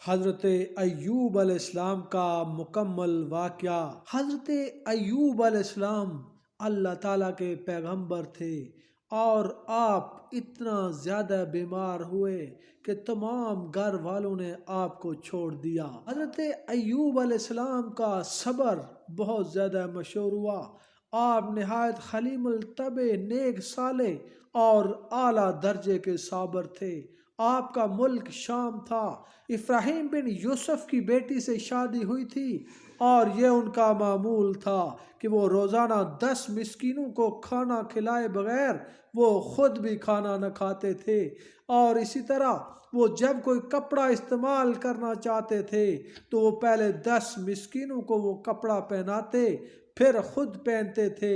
حضرت ایوب علیہ السلام کا مکمل واقعہ۔ حضرت ایوب علیہ السلام اللہ تعالیٰ کے پیغمبر تھے اور آپ اتنا زیادہ بیمار ہوئے کہ تمام گھر والوں نے آپ کو چھوڑ دیا۔ حضرت ایوب علیہ السلام کا صبر بہت زیادہ مشہور ہوا۔ آپ نہایت حلیم الطبع، نیک صالح اور اعلیٰ درجے کے صابر تھے۔ آپ کا ملک شام تھا۔ ابراہیم بن یوسف کی بیٹی سے شادی ہوئی تھی اور یہ ان کا معمول تھا کہ وہ روزانہ 10 مسکینوں کو کھانا کھلائے بغیر وہ خود بھی کھانا نہ کھاتے تھے، اور اسی طرح وہ جب کوئی کپڑا استعمال کرنا چاہتے تھے تو وہ پہلے 10 مسکینوں کو وہ کپڑا پہناتے پھر خود پہنتے تھے۔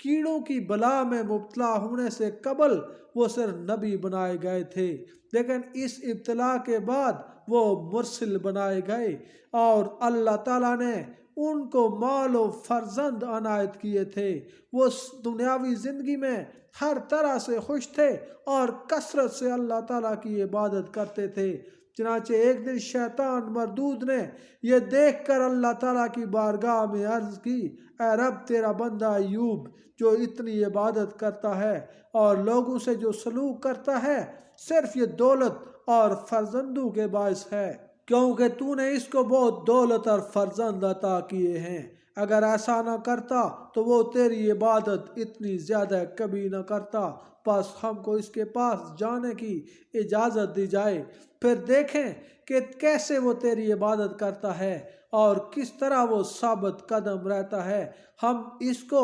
کیڑوں کی بلا میں مبتلا ہونے سے قبل وہ صرف نبی بنائے گئے تھے، لیکن اس ابتلا کے بعد وہ مرسل بنائے گئے اور اللہ تعالیٰ نے ان کو مال و فرزند عنایت کیے تھے۔ وہ دنیاوی زندگی میں ہر طرح سے خوش تھے اور کثرت سے اللہ تعالیٰ کی عبادت کرتے تھے۔ چنانچہ ایک دن شیطان مردود نے یہ دیکھ کر اللہ تعالیٰ کی بارگاہ میں عرض کی، اے رب، تیرا بندہ ایوب جو اتنی عبادت کرتا ہے اور لوگوں سے جو سلوک کرتا ہے صرف یہ دولت اور فرزندوں کے باعث ہے، کیونکہ تو نے اس کو بہت دولت اور فرزند عطا کیے ہیں۔ اگر ایسا نہ کرتا تو وہ تیری عبادت اتنی زیادہ کبھی نہ کرتا، بس ہم کو اس کے پاس جانے کی اجازت دی جائے، پھر دیکھیں کہ کیسے وہ تیری عبادت کرتا ہے اور کس طرح وہ ثابت قدم رہتا ہے، ہم اس کو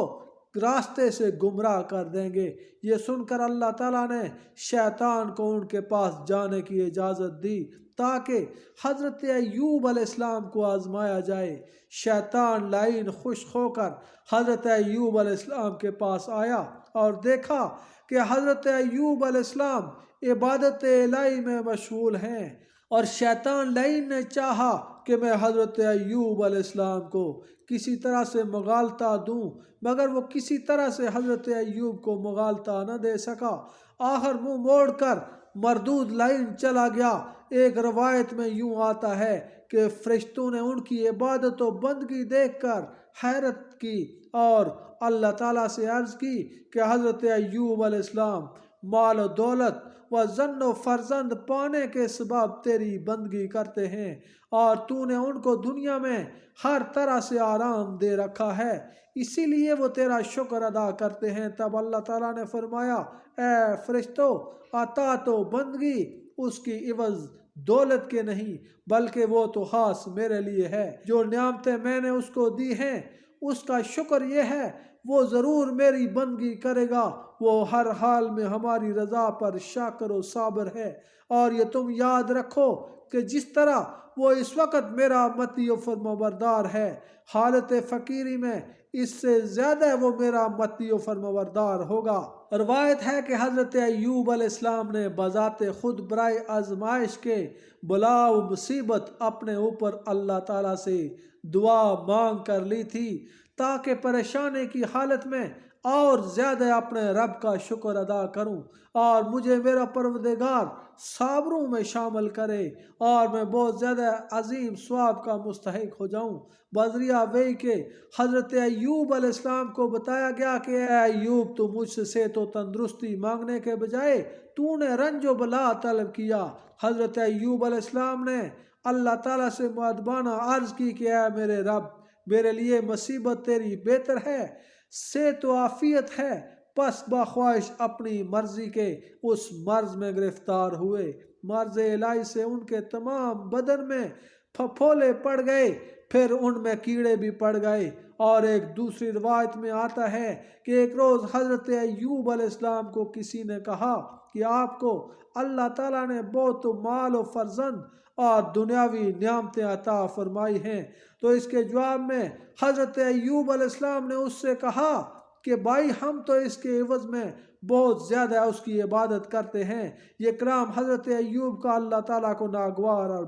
راستے سے گمراہ کر دیں گے۔ یہ سن کر اللہ تعالیٰ نے شیطان کو ان کے پاس جانے کی اجازت دی تاکہ حضرت ایوب علیہ السلام کو آزمایا جائے۔ شیطان لعین خوش ہو کر حضرت ایوب علیہ السلام کے پاس آیا اور دیکھا کہ حضرت ایوب علیہ السلام عبادت الہی میں مشغول ہیں، اور شیطان لعین نے چاہا کہ میں حضرت ایوب علیہ السلام کو کسی طرح سے مغالطہ دوں، مگر وہ کسی طرح سے حضرت ایوب کو مغالطہ نہ دے سکا۔ آخر منہ موڑ کر مردود لعین چلا گیا۔ ایک روایت میں یوں آتا ہے کہ فرشتوں نے ان کی عبادت و بندگی دیکھ کر حیرت کی اور اللہ تعالیٰ سے عرض کی کہ حضرت ایوب علیہ السلام مال و دولت و زن و فرزند پانے کے سبب تیری بندگی کرتے ہیں، اور تو نے ان کو دنیا میں ہر طرح سے آرام دے رکھا ہے، اسی لیے وہ تیرا شکر ادا کرتے ہیں۔ تب اللہ تعالیٰ نے فرمایا، اے فرشتو، اطاعت و بندگی اس کی عوض دولت کے نہیں، بلکہ وہ تو خاص میرے لیے ہے۔ جو نعمتیں میں نے اس کو دی ہیں اس کا شکر یہ ہے وہ ضرور میری بندگی کرے گا، وہ ہر حال میں ہماری رضا پر شاکر و صابر ہے۔ اور یہ تم یاد رکھو کہ جس طرح وہ اس وقت میرا مطیع و فرمانبردار ہے، حالت فقیری میں اس سے زیادہ وہ میرا مطیع و فرمانبردار ہوگا۔ روایت ہے کہ حضرت ایوب علیہ السلام نے بذات خود برائے آزمائش کے بلا و مصیبت اپنے اوپر اللہ تعالیٰ سے دعا مانگ کر لی تھی تاکہ پریشانی کی حالت میں اور زیادہ اپنے رب کا شکر ادا کروں اور مجھے میرا پروردگار صابروں میں شامل کرے اور میں بہت زیادہ عظیم ثواب کا مستحق ہو جاؤں۔ بذریعہ وحی کے حضرت ایوب علیہ السلام کو بتایا گیا کہ اے ایوب، تو مجھ سے صحت و تندرستی مانگنے کے بجائے تو نے رنج و بلا طلب کیا۔ حضرت ایوب علیہ السلام نے اللہ تعالیٰ سے مؤدبانہ عرض کی کہ اے میرے رب، میرے لیے مصیبت تیری بہتر ہے، صحت و عافیت ہے، پس بخواہش اپنی مرضی کے اس مرض میں گرفتار ہوئے۔ مرض الہی سے ان کے تمام بدن میں پھپھولے پڑ گئے، پھر ان میں کیڑے بھی پڑ گئے۔ اور ایک دوسری روایت میں آتا ہے کہ ایک روز حضرت ایوب علیہ السلام کو کسی نے کہا کہ آپ کو اللہ تعالیٰ نے بہت مال و فرزند اور دنیاوی نعمتیں عطا فرمائی ہیں، تو اس کے جواب میں حضرت ایوب علیہ السلام نے اس سے کہا کہ بھائی، ہم تو اس کے عوض میں بہت زیادہ اس کی عبادت کرتے ہیں۔ یہ کلام حضرت ایوب کا اللہ تعالیٰ کو ناگوار اور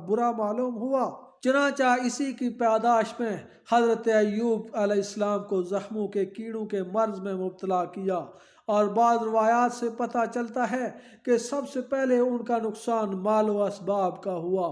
برا معلوم ہوا، چنانچہ اسی کی پاداش میں حضرت ایوب علیہ السلام کو زخموں کے کیڑوں کے مرض میں مبتلا کیا، اور بعض روایات سے پتہ چلتا ہے کہ سب سے پہلے ان کا نقصان مال و اسباب کا ہوا۔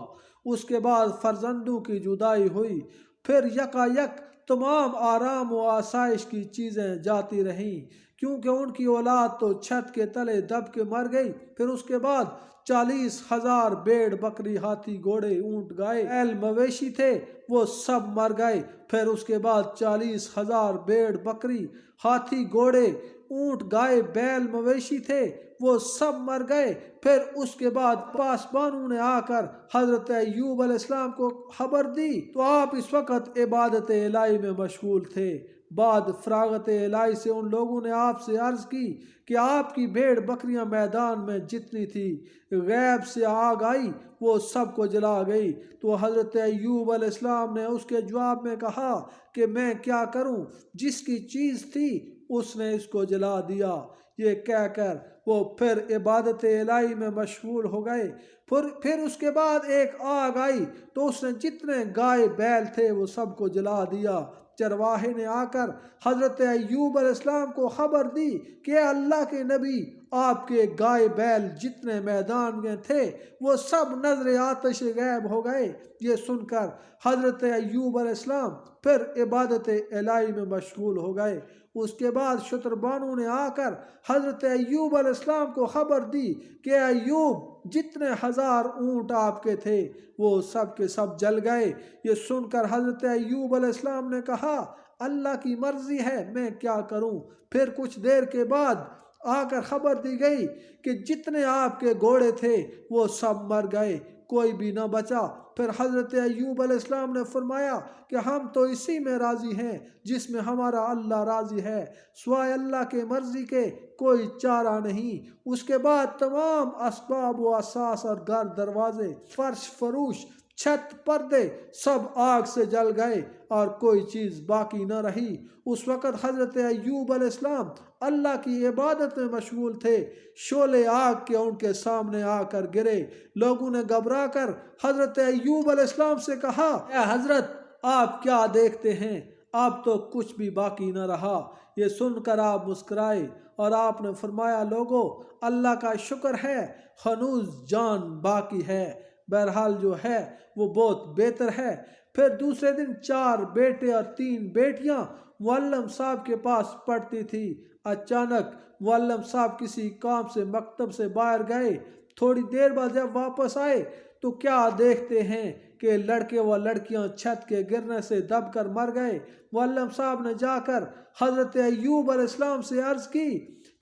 اس کے بعد فرزندوں کی جدائی ہوئی، پھر یکا یک تمام آرام و آسائش کی چیزیں جاتی رہیں، کیونکہ ان کی اولاد تو چھت کے تلے دب کے مر گئی۔ پھر اس کے بعد 40,000 بھیڑ بکری، ہاتھی، گھوڑے، اونٹ، گائے، بیل، مویشی تھے، وہ سب مر گئے۔ پھر اس کے بعد 40,000 بھیڑ بکری، ہاتھی، گھوڑے، اونٹ، گائے، بیل، مویشی تھے، وہ سب مر گئے۔ پھر اس کے بعد پاسبانوں نے آ کر حضرت ایوب علیہ السلام کو خبر دی تو آپ اس وقت عبادت الہی میں مشغول تھے۔ بعد فراغت الہی سے ان لوگوں نے آپ سے عرض کی کہ آپ کی بھیڑ بکریاں میدان میں جتنی تھی غیب سے آگ آئی، وہ سب کو جلا گئی۔ تو حضرت ایوب علیہ السلام نے اس کے جواب میں کہا کہ میں کیا کروں، جس کی چیز تھی اس نے اس کو جلا دیا۔ یہ کہہ کر وہ پھر عبادت الہی میں مشغول ہو گئے۔ پھر اس کے بعد ایک آگ آئی تو اس نے جتنے گائے بیل تھے وہ سب کو جلا دیا۔ چرواہے نے آ کر حضرت ایوب علیہ السلام کو خبر دی کہ اے اللہ کے نبی، آپ کے گائے بیل جتنے میدان میں تھے وہ سب نظر آتش غیب ہو گئے۔ یہ سن کر حضرت ایوب علیہ السلام پھر عبادت الہی میں مشغول ہو گئے۔ اس کے بعد شتربانوں نے آ کر حضرت ایوب علیہ السلام کو خبر دی کہ ایوب، جتنے 1000 اونٹ آپ کے تھے وہ سب کے سب جل گئے۔ یہ سن کر حضرت ایوب علیہ السلام نے کہا اللہ کی مرضی ہے، میں کیا کروں۔ پھر کچھ دیر کے بعد آ کر خبر دی گئی کہ جتنے آپ کے گھوڑے تھے وہ سب مر گئے، کوئی بھی نہ بچا۔ پھر حضرت ایوب علیہ السلام نے فرمایا کہ ہم تو اسی میں راضی ہیں جس میں ہمارا اللہ راضی ہے، سوائے اللہ کے مرضی کے کوئی چارہ نہیں۔ اس کے بعد تمام اسباب و اساس اور گھر، دروازے، فرش، فروش، چھت، پردے سب آگ سے جل گئے اور کوئی چیز باقی نہ رہی۔ اس وقت حضرت ایوب علیہ السلام اللہ کی عبادت میں مشغول تھے، شعلے آگ کے ان کے سامنے آ کر گرے۔ لوگوں نے گھبرا کر حضرت ایوب علیہ السلام سے کہا اے حضرت، آپ کیا دیکھتے ہیں، اب تو کچھ بھی باقی نہ رہا۔ یہ سن کر آپ مسکرائے اور آپ نے فرمایا لوگو، اللہ کا شکر ہے ہنوز جان باقی ہے، بہرحال جو ہے وہ بہت بہتر ہے۔ پھر دوسرے دن 4 بیٹے اور 3 بیٹیاں معلم صاحب کے پاس پڑھتی تھی۔ اچانک معلم صاحب کسی کام سے مکتب سے باہر گئے، تھوڑی دیر بعد جب واپس آئے تو کیا دیکھتے ہیں کہ لڑکے و لڑکیاں چھت کے گرنے سے دب کر مر گئے۔ معلم صاحب نے جا کر حضرت ایوب علیہ السلام سے عرض کی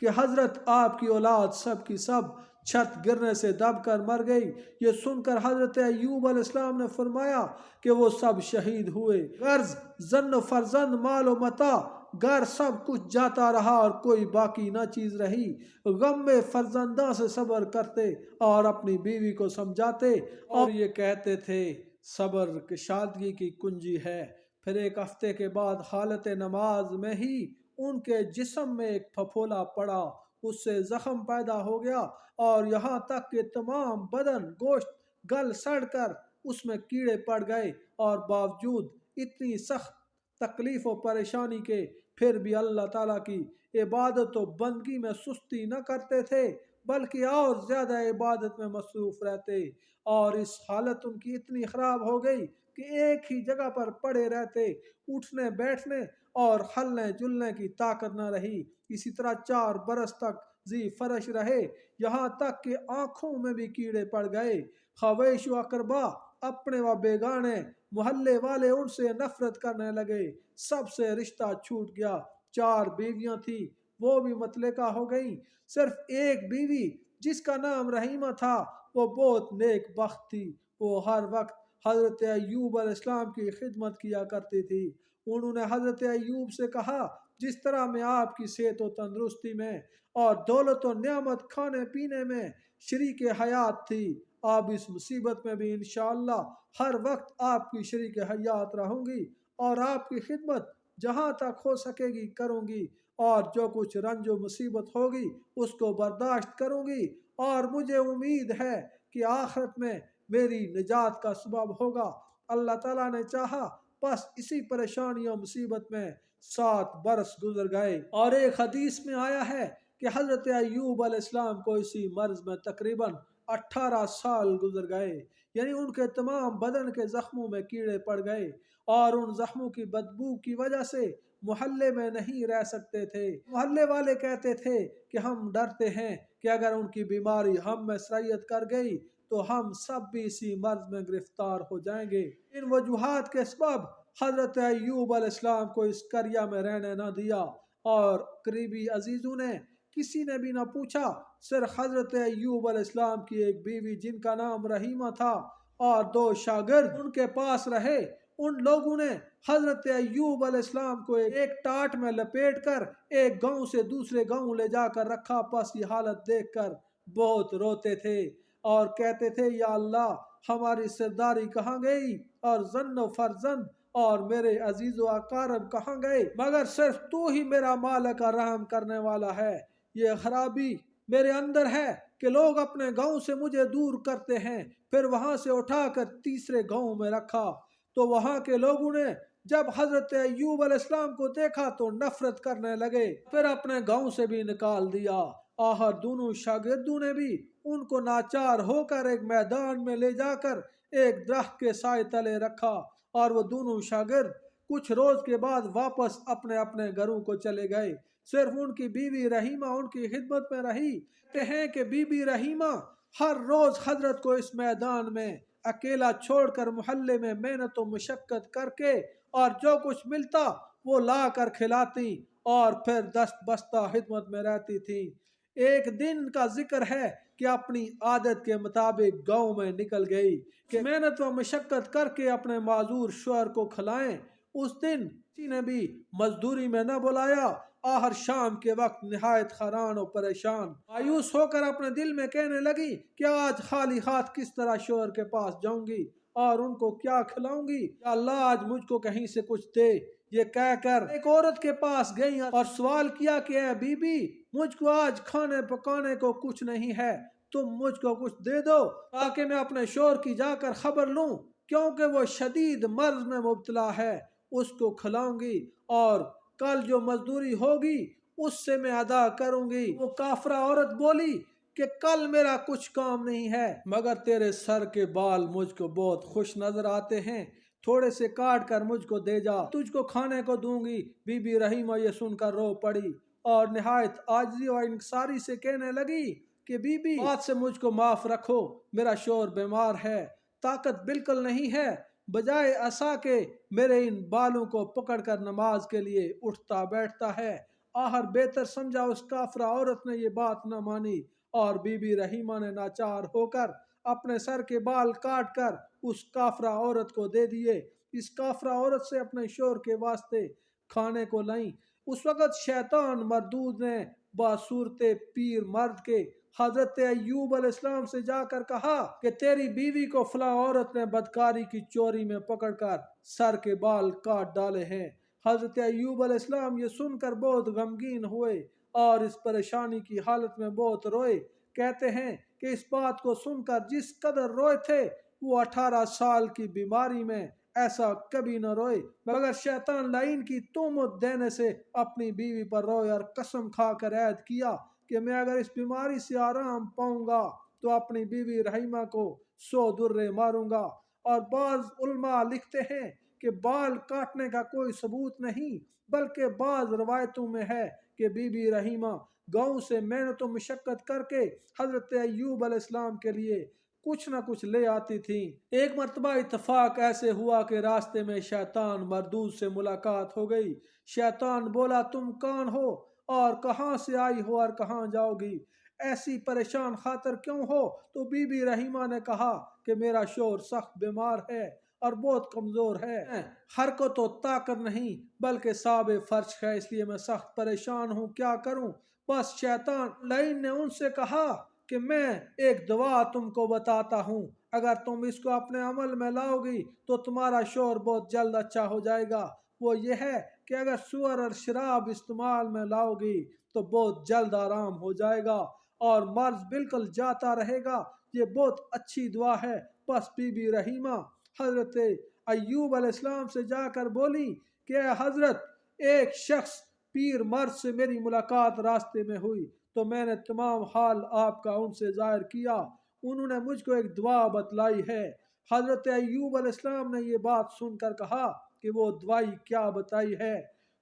کہ حضرت آپ کی اولاد سب کی سب چھت گرنے سے دب کر مر گئی۔ یہ سن کر حضرت ایوب علیہ السلام نے فرمایا کہ وہ سب شہید ہوئے، غرض زن و فرزند، مال و متاع، گھر سب کچھ جاتا رہا اور کوئی باقی نہ چیز رہی۔ غم میں فرزنداں سے صبر کرتے اور اپنی بیوی کو سمجھاتے اور یہ کہتے تھے صبر کشادگی کی کنجی ہے۔ پھر ایک ہفتے کے بعد حالت نماز میں ہی ان کے جسم میں ایک پھپھولا پڑا، اس سے زخم پیدا ہو گیا اور یہاں تک کہ تمام بدن گوشت گل سڑ کر اس میں کیڑے پڑ گئے، اور باوجود اتنی سخت تکلیف و پریشانی کے پھر بھی اللہ تعالیٰ کی عبادت و بندگی میں سستی نہ کرتے تھے، بلکہ اور زیادہ عبادت میں مصروف رہتے، اور اس حالت ان کی اتنی خراب ہو گئی کہ ایک ہی جگہ پر پڑے رہتے، اٹھنے بیٹھنے اور ہلنے جلنے کی طاقت نہ رہی۔ اسی طرح 4 برس تک زی فرش رہے، یہاں تک کہ آنکھوں میں بھی کیڑے پڑ گئے۔ خویش و اقربا، اپنے و بیگانے، محلے والے ان سے نفرت کرنے لگے، سب سے رشتہ چھوٹ گیا۔ 4 بیویاں تھیں، وہ بھی مطلقہ ہو گئیں، صرف ایک بیوی جس کا نام رحیمہ تھا وہ بہت نیک بخت تھی، وہ ہر وقت حضرت ایوب علیہ السلام کی خدمت کیا کرتی تھی۔ انہوں نے حضرت ایوب سے کہا جس طرح میں آپ کی صحت و تندرستی میں اور دولت و نعمت کھانے پینے میں شریک حیات تھی، آپ اس مصیبت میں بھی انشاءاللہ ہر وقت آپ کی شریک حیات رہوں گی اور آپ کی خدمت جہاں تک ہو سکے گی کروں گی، اور جو کچھ رنج و مصیبت ہوگی اس کو برداشت کروں گی، اور مجھے امید ہے کہ آخرت میں میری نجات کا سبب ہوگا۔ اللہ تعالیٰ نے چاہا، بس اسی پریشانی و مصیبت میں 7 برس گزر گئے، اور ایک حدیث میں آیا ہے کہ حضرت ایوب علیہ السلام کو اسی مرض میں تقریباً 18 سال گزر گئے۔ یعنی ان کے تمام بدن کے زخموں میں کیڑے پڑ گئے اور ان زخموں کی بدبو کی وجہ سے محلے میں نہیں رہ سکتے تھے۔ محلے والے کہتے تھے کہ ہم ڈرتے ہیں کہ اگر ان کی بیماری ہم میں سرایت کر گئی تو ہم سب بھی اسی مرض میں گرفتار ہو جائیں گے۔ ان وجوہات کے سبب حضرت ایوب علیہ السلام کو اس قریہ میں رہنے نہ دیا اور قریبی عزیزوں نے کسی نے بھی نہ پوچھا، صرف حضرت ایوب علیہ السلام کی ایک بیوی جن کا نام رحیمہ تھا اور 2 شاگرد ان کے پاس رہے۔ ان لوگوں نے حضرت ایوب علیہ السلام کو ایک ٹاٹ میں لپیٹ کر ایک گاؤں سے دوسرے گاؤں لے جا کر رکھا، پس یہ حالت دیکھ کر بہت روتے تھے اور کہتے تھے یا اللہ ہماری سرداری کہاں گئی اور زن و فرزند اور میرے عزیز و اقارب کہاں گئے، مگر صرف تو ہی میرا مالک اور رحم کرنے والا ہے۔ یہ خرابی میرے اندر ہے کہ لوگ اپنے گاؤں سے مجھے دور کرتے ہیں، پھر وہاں سے اٹھا کر تیسرے گاؤں میں رکھا تو وہاں کے لوگوں نے جب حضرت ایوب علیہ السلام کو دیکھا تو نفرت کرنے لگے، پھر اپنے گاؤں سے بھی نکال دیا۔ آخر دونوں شاگردوں نے بھی ان کو ناچار ہو کر ایک میدان میں لے جا کر ایک درخت کے سائے تلے رکھا اور وہ دونوں شاگرد کچھ روز کے بعد واپس اپنے اپنے گھروں کو چلے گئے۔ صرف ان کی بیوی رحیمہ ان کی خدمت میں رہی۔ کہتے ہیں کہ بی بی رحیمہ ہر روز حضرت کو اس میدان میں اکیلا چھوڑ کر محلے میں محنت و مشقت کر کے اور جو کچھ ملتا وہ لا کر کھلاتی اور پھر دست بستہ خدمت میں رہتی تھی۔ ایک دن کا ذکر ہے کہ اپنی عادت کے مطابق گاؤں میں نکل گئی کہ محنت و مشقت کر کے اپنے معذور شوہر کو کھلائیں۔ اس دن کسی نے بھی مزدوری میں نہ بلایا۔ آخر شام کے وقت نہایت حیران و پریشان مایوس ہو کر اپنے دل میں کہنے لگی کہ آج خالی ہاتھ کس طرح شوہر کے پاس جاؤں گی اور ان کو کیا کھلاؤں گی، یا اللہ آج مجھ کو کہیں سے کچھ دے۔ یہ کہہ کر ایک عورت کے پاس گئی اور سوال کیا کہ اے بی بی مجھ کو آج کھانے پکانے کو کچھ نہیں ہے، تم مجھ کو کچھ دے دو تاکہ میں اپنے شوہر کی جا کر خبر لوں، کیونکہ وہ شدید مرض میں مبتلا ہے، اس کو کھلاؤں گی اور کل جو مزدوری ہوگی اس سے میں ادا کروں گی۔ وہ کافرہ عورت بولی کہ کل میرا کچھ کام نہیں ہے، مگر تیرے سر کے بال مجھ کو بہت خوش نظر آتے ہیں، تھوڑے سے کاٹ کر مجھ کو دے جا، تجھ کو کھانے کو دوں گی۔ بی بی رحیمہ یہ سن کر رو پڑی اور نہایت عاجزی اور انکساری سے کہنے لگی کہ بی بی بات سے مجھ کو معاف رکھو، میرا شوہر بیمار ہے، طاقت بالکل نہیں ہے، بجائے عصا کے میرے ان بالوں کو پکڑ کر نماز کے لیے اٹھتا بیٹھتا ہے۔ آخر بہتر سمجھا اس کافرہ عورت نے یہ بات نہ مانی اور بی بی رحیمہ نے ناچار ہو کر اپنے سر کے بال کاٹ کر اس کافرہ عورت کو دے دیے۔ اس کافرہ عورت سے اپنے شوہر کے واسطے کھانے کو لائیں۔ اس وقت شیطان مردود نے باصورت پیر مرد کے حضرت ایوب علیہ السلام سے جا کر کہا کہ تیری بیوی کو فلاں عورت نے بدکاری کی چوری میں پکڑ کر سر کے بال کاٹ ڈالے ہیں۔ حضرت ایوب علیہ السلام یہ سن کر بہت غمگین ہوئے اور اس پریشانی کی حالت میں بہت روئے۔ کہتے ہیں کہ اس بات کو سن کر جس قدر روئے تھے وہ 18 سال کی بیماری میں ایسا کبھی نہ روئے، مگر شیطان لعین کی تہمت دینے سے اپنی بیوی پر روئے اور قسم کھا کر عہد کیا کہ میں اگر اس بیماری سے آرام پاؤں گا تو اپنی بیوی رحیمہ کو 100 درے ماروں گا۔ اور بعض علماء لکھتے ہیں کہ بال کاٹنے کا کوئی ثبوت نہیں، بلکہ بعض روایتوں میں ہے کہ بی بی رحیمہ گاؤں سے محنت و مشقت کر کے حضرت ایوب علیہ السلام کے لیے کچھ نہ کچھ لے آتی تھیں۔ ایک مرتبہ اتفاق ایسے ہوا کہ راستے میں شیطان مردود سے ملاقات ہو گئی۔ شیطان بولا تم کون ہو اور کہاں سے آئی ہو اور کہاں جاؤ گی، ایسی پریشان خاطر کیوں ہو؟ تو بی بی رحیمہ نے کہا کہ میرا شوہر سخت بیمار ہے اور بہت کمزور ہے، حرکت و طاقت نہیں بلکہ صاب فرش ہے، اس لیے میں سخت پریشان ہوں، کیا کروں؟ بس شیطان لعین نے ان سے کہا کہ میں ایک دعا تم کو بتاتا ہوں، اگر تم اس کو اپنے عمل میں لاؤ گی تو تمہارا شوہر بہت جلد اچھا ہو جائے گا۔ وہ یہ ہے کہ اگر سور اور شراب استعمال میں لاؤ گی تو بہت جلد آرام ہو جائے گا اور مرض بالکل جاتا رہے گا۔ یہ بہت اچھی دعا ہے۔ بس بی بی رحیمہ حضرت ایوب علیہ السلام سے جا کر بولی کہ اے حضرت ایک شخص پیر مرد سے میری ملاقات راستے میں ہوئی تو میں نے تمام حال آپ کا ان سے ظاہر کیا، انہوں نے مجھ کو ایک دعا بتلائی ہے حضرت ایوب علیہ السلام نے یہ بات سن کر کہا کہ وہ دوائی کیا بتائی ہے؟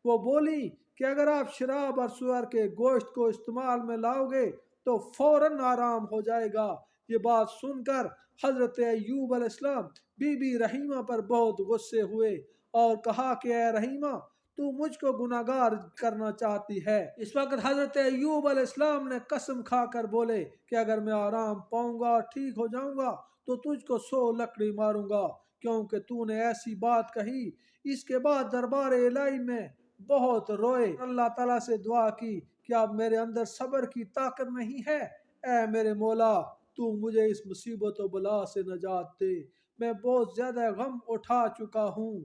وہ بولی کہ اگر آپ شراب اور سور کے گوشت کو استعمال میں لاؤ گے تو فوراً آرام ہو جائے گا۔ یہ بات سن کر حضرت ایوب علیہ السلام بی بی رحیمہ پر بہت غصے ہوئے اور کہا کہ اے رحیمہ، تو مجھ کو گناہگار کرنا چاہتی ہے۔ اس وقت حضرت ایوب علیہ السلام نے قسم کھا کر بولے کہ اگر میں آرام پاؤں گا اور ٹھیک ہو جاؤں گا تو تجھ کو 100 لکڑی ماروں گا، کیونکہ تو نے ایسی بات کہی۔ اس کے بعد دربار الہی میں بہت روئے، اللہ تعالیٰ سے دعا کی کہ اب میرے اندر صبر کی طاقت نہیں ہے، اے میرے مولا تو مجھے اس مصیبت و بلا سے نجات دے، میں بہت زیادہ غم اٹھا چکا ہوں۔